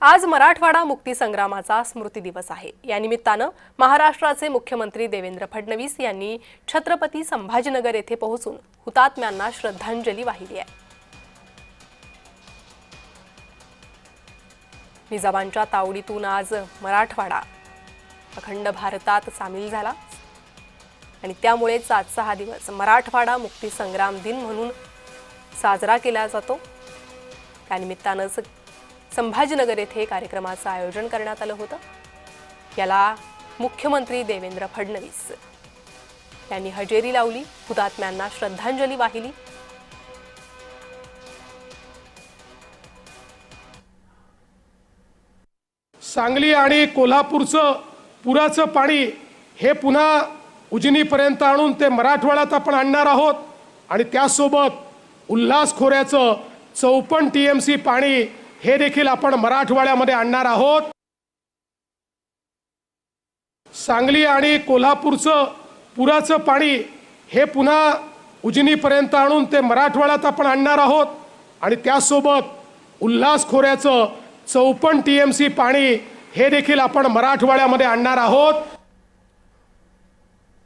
आज मराठवाडा मुक्ती संग्रामाचा स्मृती दिवस आहे। या निमित्ताने महाराष्ट्राचे मुख्यमंत्री देवेंद्र फडणवीस यांनी छत्रपती संभाजीनगर येथे पोहोचून हुतात्म्यांना श्रद्धांजली वाहिली आहे। निजामांच्या तावडीतून आज मराठवाडा अखंड भारतात सामील झाला आणि त्यामुळेच आजचा हा दिवस मराठवाडा मुक्ती संग्राम दिन म्हणून साजरा केला जातो। त्या निमित्ताने संभाजीनगर येथे कार्यक्रमाचं आयोजन करण्यात आलं होतं। याला मुख्यमंत्री देवेंद्र फडणवीस यांनी हजेरी लावली, हुतात्म्यांना श्रद्धांजली वाहिली। सांगली आणि कोल्हापूरचं पुराचं पाणी हे पुन्हा उजनीपर्यंत आणून ते मराठवाड्यात आपण आणणार आहोत आणि त्यासोबत उल्हास खोऱ्याचं 54 TMC पाणी हे देखील आपण मराठवाड्यामध्ये आणणार आहोत। सांगली आणि कोल्हापूरचं पुराचं पाणी हे पुन्हा उजनीपर्यंत आणून ते मराठवाड्यात आपण आणणार आहोत आणि त्यासोबत उल्हास खोऱ्याचं 54 TMC पाणी हे देखील आपण मराठवाड्यामध्ये आणणार आहोत।